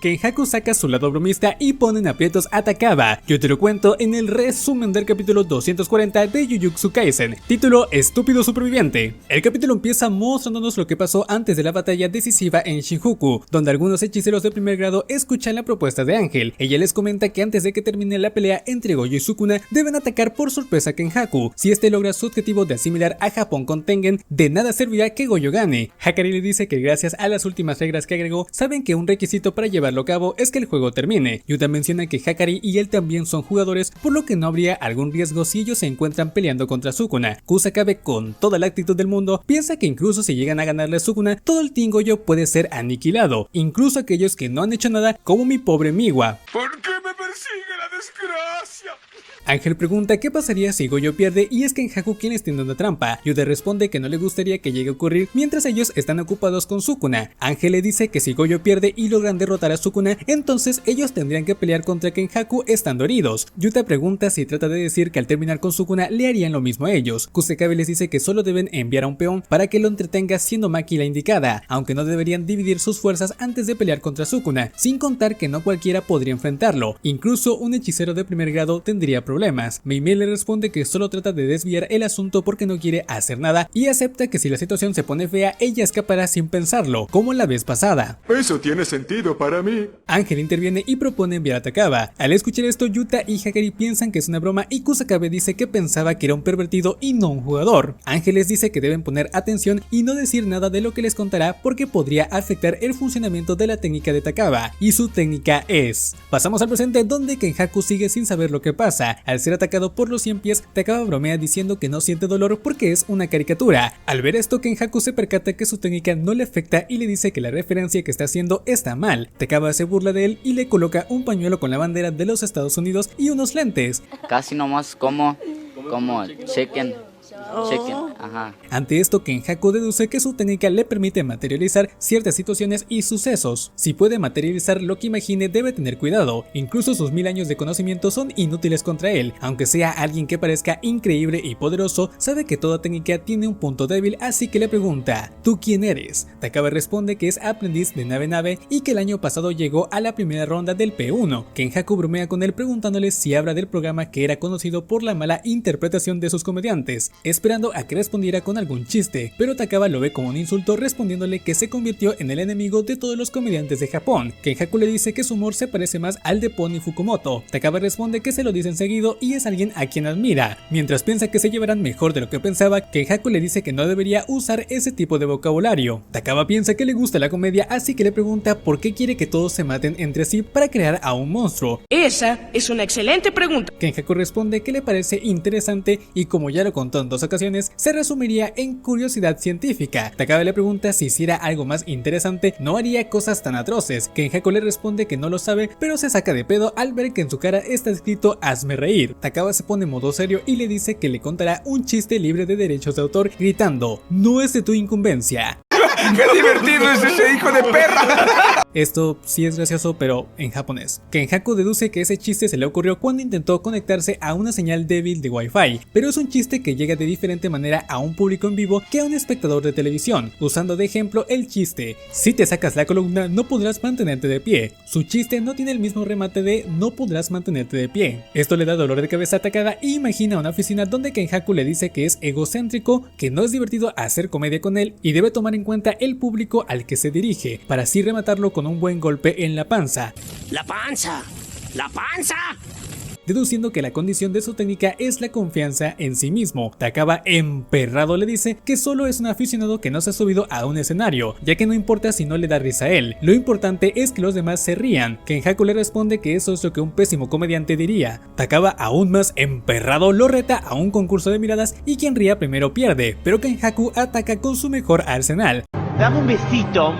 Kenjaku saca su lado bromista y pone en aprietos a Takaba. Yo te lo cuento en el resumen del capítulo 240 de Jujutsu Kaisen, título Estúpido Superviviente. El capítulo empieza mostrándonos lo que pasó antes de la batalla decisiva en Shinjuku, donde algunos hechiceros de primer grado escuchan la propuesta de Ángel. Ella les comenta que antes de que termine la pelea entre Gojo y Sukuna, deben atacar por sorpresa a Kenjaku. Si este logra su objetivo de asimilar a Japón con Tengen, de nada servirá que Gojo gane. Hakari le dice que gracias a las últimas reglas que agregó, saben que un requisito para llevarlo a cabo es que el juego termine. Yuta menciona que Hakari y él también son jugadores, por lo que no habría algún riesgo si ellos se encuentran peleando contra Sukuna. Kusakabe, con toda la actitud del mundo, piensa que incluso si llegan a ganarle a Sukuna, todo el Team Gojo puede ser aniquilado, incluso aquellos que no han hecho nada, como mi pobre Miwa. ¿Por qué me persigue la desgracia? Ángel pregunta qué pasaría si Gojo pierde y es Kenjaku quien les tiende una trampa. Yuta responde que no le gustaría que llegue a ocurrir mientras ellos están ocupados con Sukuna. Ángel le dice que si Gojo pierde y logran derrotar a Sukuna, entonces ellos tendrían que pelear contra Kenjaku estando heridos. Yuta pregunta si trata de decir que al terminar con Sukuna le harían lo mismo a ellos. Kusakabe les dice que solo deben enviar a un peón para que lo entretenga siendo Maki la indicada, aunque no deberían dividir sus fuerzas antes de pelear contra Sukuna, sin contar que no cualquiera podría enfrentarlo, incluso un hechicero de primer grado tendría problemas. Meimei le responde que solo trata de desviar el asunto porque no quiere hacer nada y acepta que si la situación se pone fea, ella escapará sin pensarlo, como la vez pasada. Eso tiene sentido para mí. Ángel interviene y propone enviar a Takaba. Al escuchar esto, Yuta y Hakari piensan que es una broma y Kusakabe dice que pensaba que era un pervertido y no un jugador. Ángel les dice que deben poner atención y no decir nada de lo que les contará porque podría afectar el funcionamiento de la técnica de Takaba, y su técnica es... Pasamos al presente, donde Kenjaku sigue sin saber lo que pasa. Al ser atacado por los 100 pies, Takaba bromea diciendo que no siente dolor porque es una caricatura. Al ver esto, Kenjaku se percata que su técnica no le afecta y le dice que la referencia que está haciendo está mal. Takaba se burla de él y le coloca un pañuelo con la bandera de los Estados Unidos y unos lentes. Casi nomás como chequen. Ajá. Ante esto, Kenjaku deduce que su técnica le permite materializar ciertas situaciones y sucesos. Si puede materializar lo que imagine, debe tener cuidado. Incluso sus 1000 años de conocimiento son inútiles contra él. Aunque sea alguien que parezca increíble y poderoso, sabe que toda técnica tiene un punto débil, así que le pregunta: ¿tú quién eres? Takaba responde que es aprendiz de Nave y que el año pasado llegó a la primera ronda del P1. Kenjaku bromea con él preguntándole si habla del programa que era conocido por la mala interpretación de sus comediantes, esperando a que respondiera con algún chiste, pero Takaba lo ve como un insulto, respondiéndole que se convirtió en el enemigo de todos los comediantes de Japón. Kenjaku le dice que su humor se parece más al de Pony Fukumoto. Takaba responde que se lo dicen seguido y es alguien a quien admira. Mientras piensa que se llevarán mejor de lo que pensaba, Kenjaku le dice que no debería usar ese tipo de vocabulario. Takaba piensa que le gusta la comedia, así que le pregunta por qué quiere que todos se maten entre sí para crear a un monstruo. Esa es una excelente pregunta. Kenjaku responde que le parece interesante y, como ya lo contó en 2 ocasiones, se resumiría en curiosidad científica. Takaba le pregunta si hiciera algo más interesante no haría cosas tan atroces. Kenjaku le responde que no lo sabe, pero se saca de pedo al ver que en su cara está escrito hazme reír. Takaba se pone en modo serio y le dice que le contará un chiste libre de derechos de autor, gritando: no es de tu incumbencia. ¡Qué divertido es ese hijo de perra! Esto sí es gracioso, pero en japonés. Kenjaku deduce que ese chiste se le ocurrió cuando intentó conectarse a una señal débil de Wi-Fi, pero es un chiste que llega de diferente manera a un público en vivo que a un espectador de televisión, usando de ejemplo el chiste: si te sacas la columna no podrás mantenerte de pie. Su chiste no tiene el mismo remate de no podrás mantenerte de pie. Esto le da dolor de cabeza a Takada y imagina una oficina donde Kenjaku le dice que es egocéntrico, que no es divertido hacer comedia con él y debe tomar en cuenta el público al que se dirige, para así rematarlo con un buen golpe en la panza. ¡La panza! ¡La panza! Deduciendo que la condición de su técnica es la confianza en sí mismo. Takaba, emperrado, le dice que solo es un aficionado que no se ha subido a un escenario, ya que no importa si no le da risa a él, lo importante es que los demás se rían. Kenjaku le responde que eso es lo que un pésimo comediante diría. Takaba, aún más emperrado, lo reta a un concurso de miradas y quien ría primero pierde, pero Kenjaku ataca con su mejor arsenal. Dame un besito.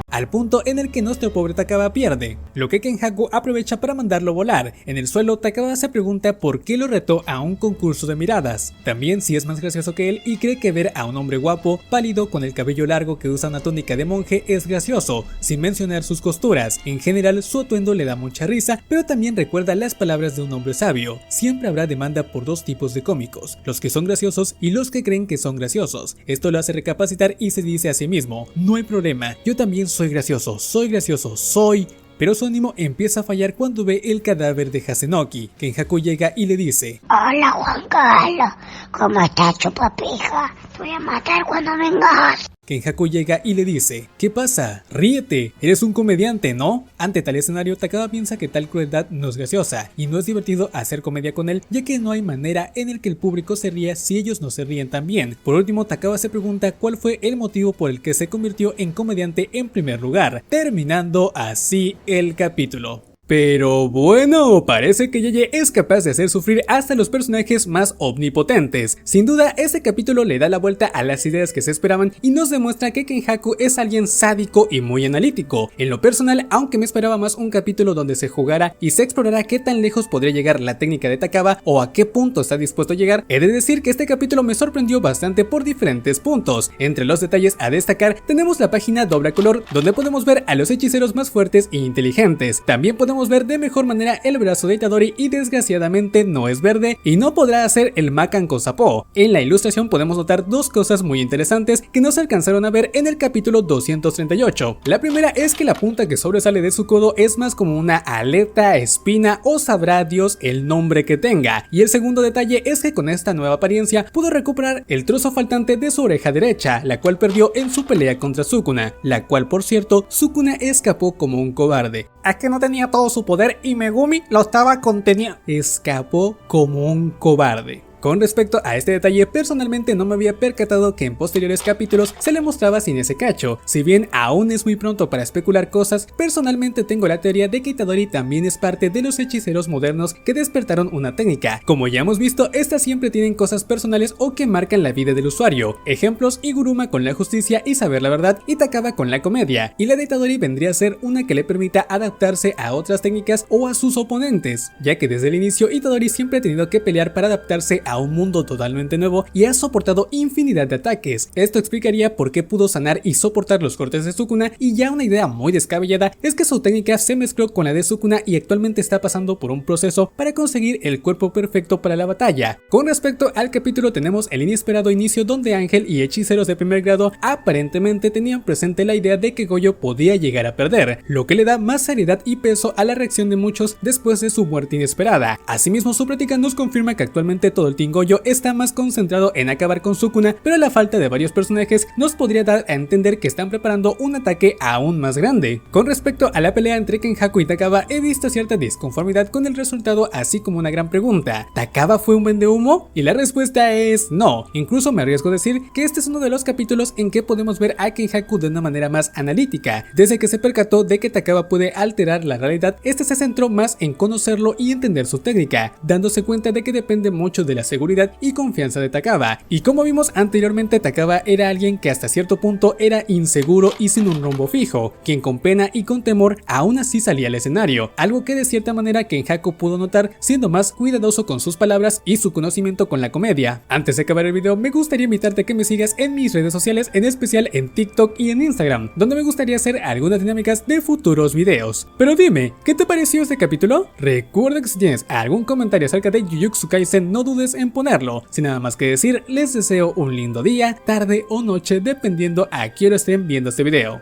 Al punto en el que nuestro pobre Takaba pierde, lo que Kenjaku aprovecha para mandarlo volar. En el suelo, Takaba se pregunta por qué lo retó a un concurso de miradas, también si es más gracioso que él y cree que ver a un hombre guapo, pálido, con el cabello largo que usa una túnica de monje es gracioso, sin mencionar sus costuras. En general, su atuendo le da mucha risa, pero también recuerda las palabras de un hombre sabio: siempre habrá demanda por 2 tipos de cómicos, los que son graciosos y los que creen que son graciosos. Esto lo hace recapacitar y se dice a sí mismo: no hay problema, yo también soy gracioso, soy pero su ánimo empieza a fallar cuando ve el cadáver de Hakunoki. Kenjaku llega y le dice: Hola Juan Carlos, ¿cómo estás, chupapija? Te voy a matar cuando vengas. Kenjaku llega y le dice: ¿qué pasa? Ríete, eres un comediante, ¿no? Ante tal escenario, Takaba piensa que tal crueldad no es graciosa y no es divertido hacer comedia con él, ya que no hay manera en el que el público se ría si ellos no se ríen también. Por último, Takaba se pregunta cuál fue el motivo por el que se convirtió en comediante en primer lugar, terminando así el capítulo. Pero bueno, parece que Yeye es capaz de hacer sufrir hasta los personajes más omnipotentes. Sin duda, este capítulo le da la vuelta a las ideas que se esperaban y nos demuestra que Kenjaku es alguien sádico y muy analítico. En lo personal, aunque me esperaba más un capítulo donde se jugara y se explorara qué tan lejos podría llegar la técnica de Takaba o a qué punto está dispuesto a llegar, he de decir que este capítulo me sorprendió bastante por diferentes puntos. Entre los detalles a destacar, tenemos la página doble color, donde podemos ver a los hechiceros más fuertes e inteligentes. También podemos ver de mejor manera el brazo de Itadori y desgraciadamente no es verde y no podrá hacer el Makan con Sapo. En la ilustración podemos notar dos cosas muy interesantes que no se alcanzaron a ver en el capítulo 238. La primera es que la punta que sobresale de su codo es más como una aleta, espina o sabrá Dios el nombre que tenga. Y el segundo detalle es que con esta nueva apariencia pudo recuperar el trozo faltante de su oreja derecha, la cual perdió en su pelea contra Sukuna, la cual por cierto Sukuna escapó como un cobarde. Es que no tenía todo su poder y Megumi lo estaba conteniendo. Escapó como un cobarde. Con respecto a este detalle, personalmente no me había percatado que en posteriores capítulos se le mostraba sin ese cacho. Si bien aún es muy pronto para especular cosas, personalmente tengo la teoría de que Itadori también es parte de los hechiceros modernos que despertaron una técnica. Como ya hemos visto, estas siempre tienen cosas personales o que marcan la vida del usuario. Ejemplos: Iguruma con la justicia y saber la verdad, y Takaba con la comedia. Y la de Itadori vendría a ser una que le permita adaptarse a otras técnicas o a sus oponentes, ya que desde el inicio Itadori siempre ha tenido que pelear para adaptarse a un mundo totalmente nuevo y ha soportado infinidad de ataques. Esto explicaría por qué pudo sanar y soportar los cortes de Sukuna, y ya una idea muy descabellada es que su técnica se mezcló con la de Sukuna y actualmente está pasando por un proceso para conseguir el cuerpo perfecto para la batalla. Con respecto al capítulo, tenemos el inesperado inicio donde Ángel y hechiceros de primer grado aparentemente tenían presente la idea de que Goyo podía llegar a perder, lo que le da más seriedad y peso a la reacción de muchos después de su muerte inesperada. Asimismo, su práctica nos confirma que actualmente todo el Team Goyo está más concentrado en acabar con Sukuna, pero la falta de varios personajes nos podría dar a entender que están preparando un ataque aún más grande. Con respecto a la pelea entre Kenjaku y Takaba, he visto cierta disconformidad con el resultado, así como una gran pregunta: ¿Takaba fue un vendehumo? Y la respuesta es no. Incluso me arriesgo a decir que este es uno de los capítulos en que podemos ver a Kenjaku de una manera más analítica. Desde que se percató de que Takaba puede alterar la realidad, este se centró más en conocerlo y entender su técnica, dándose cuenta de que depende mucho de la seguridad y confianza de Takaba. Y como vimos anteriormente, Takaba era alguien que hasta cierto punto era inseguro y sin un rumbo fijo, quien con pena y con temor aún así salía al escenario, algo que de cierta manera Kenjaku pudo notar, siendo más cuidadoso con sus palabras y su conocimiento con la comedia. Antes de acabar el video, me gustaría invitarte a que me sigas en mis redes sociales, en especial en TikTok y en Instagram, donde me gustaría hacer algunas dinámicas de futuros videos. Pero dime, ¿qué te pareció este capítulo? Recuerda que si tienes algún comentario acerca de Jujutsu Kaisen, no dudes en ponerlo. Sin nada más que decir, les deseo un lindo día, tarde o noche, dependiendo a qué hora estén viendo este video.